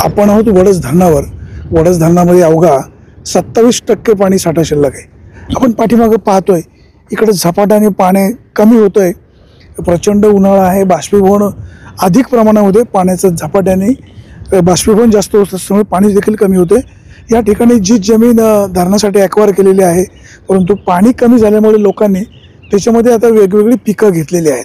आपण आहोत वडस धरणावर. वडस धरणामध्ये अवघा 27% पाणी साठा शिल्लक आहे. आपण पाठीमागं पाहतोय इकडे झपाट्याने पाणी कमी होतंय. प्रचंड उन्हाळा आहे. बाष्पीभवन अधिक प्रमाणामध्ये पाण्याचं झपाट्याने बाष्पीभवन जास्त होत असल्यामुळे पाणी देखील कमी होते. या ठिकाणी जी जमीन धरणासाठी ॲक्वायर केलेली आहे, परंतु पाणी कमी झाल्यामुळे लोकांनी त्याच्यामध्ये आता वेगवेगळी पिकं घेतलेली आहेत.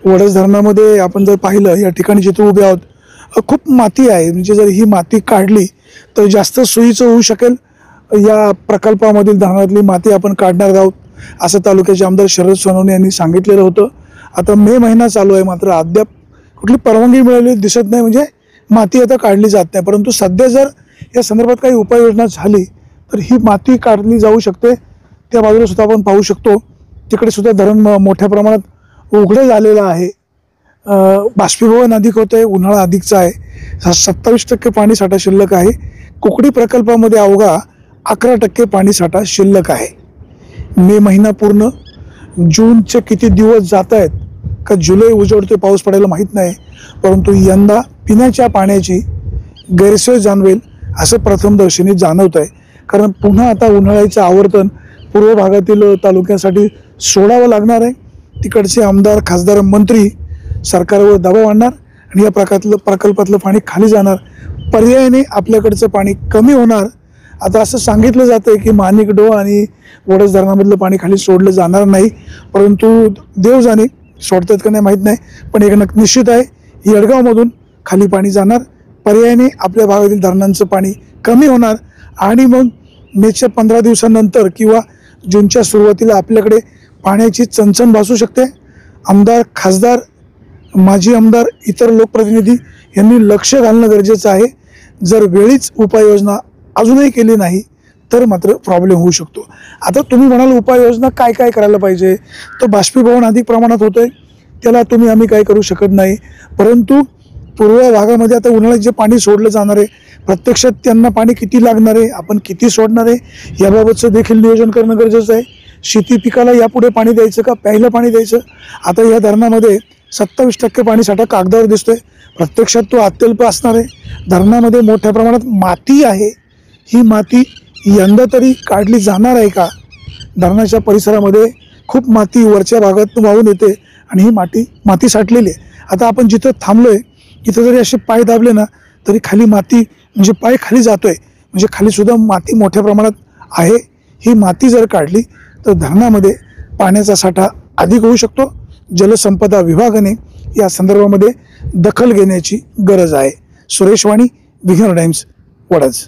वडस धरणामध्ये आपण जर पाहिलं, या ठिकाणी जिथे उभे आहोत खूप माती आहे. म्हणजे जर ही माती काढली तर जास्त सोयीचं होऊ शकेल. या प्रकल्पामधील धरणातली माती आपण काढणार आहोत असं तालुक्याचे आमदार शरद सोनवणे यांनी सांगितलेलं होतं. आता मे महिना चालू आहे, मात्र अद्याप कुठली परवानगी मिळालेली दिसत नाही. म्हणजे माती आता काढली जात नाही. परंतु सध्या जर या संदर्भात काही उपाययोजना झाली तर ही माती काढली जाऊ शकते. त्या बाजूला सुद्धा आपण पाहू शकतो, तिकडे सुद्धा धरण मोठ्या प्रमाणात उघडं झालेलं आहे. बाष्पीभवन अधिक होतं आहे, उन्हाळा अधिकचा आहे. 27% पाणी साठा शिल्लक आहे. कुकडी प्रकल्पामध्ये अवघा 11% पाणी साठा शिल्लक आहे. मे महिना पूर्ण, जूनचे किती दिवस जात आहेत का जुलै उजवडते पाऊस पडायला माहीत नाही. परंतु यंदा पिण्याच्या पाण्याची गैरसोय जाणवेल असं प्रथमदर्शनी जाणवत आहे. कारण पुन्हा आता उन्हाळ्याचं आवर्तन पूर्व भागातील तालुक्यांसाठी सोडावं लागणार आहे. तिकडचे आमदार, खासदार, मंत्री सरकारवर दबाव आणणार आणि या प्रकल्पातलं पाणी खाली जाणार. पर्यायाने आपल्याकडचं पाणी कमी होणार. आता असं सांगितलं जातं आहे की माणिकडो आणि वडस धरणामधलं पाणी खाली सोडलं जाणार नाही, परंतु देव जाणे सोडतात का नाही माहीत नाही. पण एक निश्चित आहे, येडगावमधून खाली पाणी जाणार. पर्यायाने आपल्या भागातील धरणांचं पाणी कमी होणार आणि मग मेच्या 15 दिवसानंतर किंवा जूनच्या सुरुवातीला आपल्याकडे पाण्याची चणचण भासू शकते. आमदार, खासदार, माजी आमदार, इतर लोकप्रतिनिधी यांनी लक्ष घालणं गरजेचं आहे. जर वेळीच उपाययोजना अजूनही केली नाही तर मात्र प्रॉब्लेम होऊ शकतो. आता तुम्ही म्हणाल उपाययोजना काय काय करायला पाहिजे, तर बाष्पीभवन अधिक प्रमाणात होतं आहे, त्याला आम्ही काय करू शकत नाही. परंतु पूर्व भागामध्ये आता उन्हाळ्यात जे पाणी सोडलं जाणार आहे, प्रत्यक्षात त्यांना पाणी किती लागणार आहे, आपण किती सोडणार आहे याबाबतचं देखील नियोजन करणं गरजेचं आहे. शेती पिकाला यापुढे पाणी द्यायचं का पहिलं पाणी द्यायचं. आता या धरणामध्ये 27% पाणी साठा कागदावर दिसतोय, प्रत्यक्षात तो अत्यल्प असणार आहे. धरणामध्ये मोठ्या प्रमाणात माती आहे. ही माती यंदा तरी काढली जाणार आहे का. धरणाच्या परिसरामध्ये खूप माती वरच्या भागात वाहून येते आणि ही माती साठलेली आहे. आता आपण जिथं थांबलोय इथं जरी असे पाय दाबले ना तरी खाली माती, म्हणजे पाय खाली जातोय, म्हणजे खाली सुद्धा माती मोठ्या प्रमाणात आहे. ही माती जर काढली तर धरणामध्ये पाण्याचा साठा अधिक होऊ शकतो. जलसंपदा विभागाने या संदर्भामध्ये दखल घेण्याची गरज आहे. सुरेश वाणी, विघ्नर टाइम्स, वडस.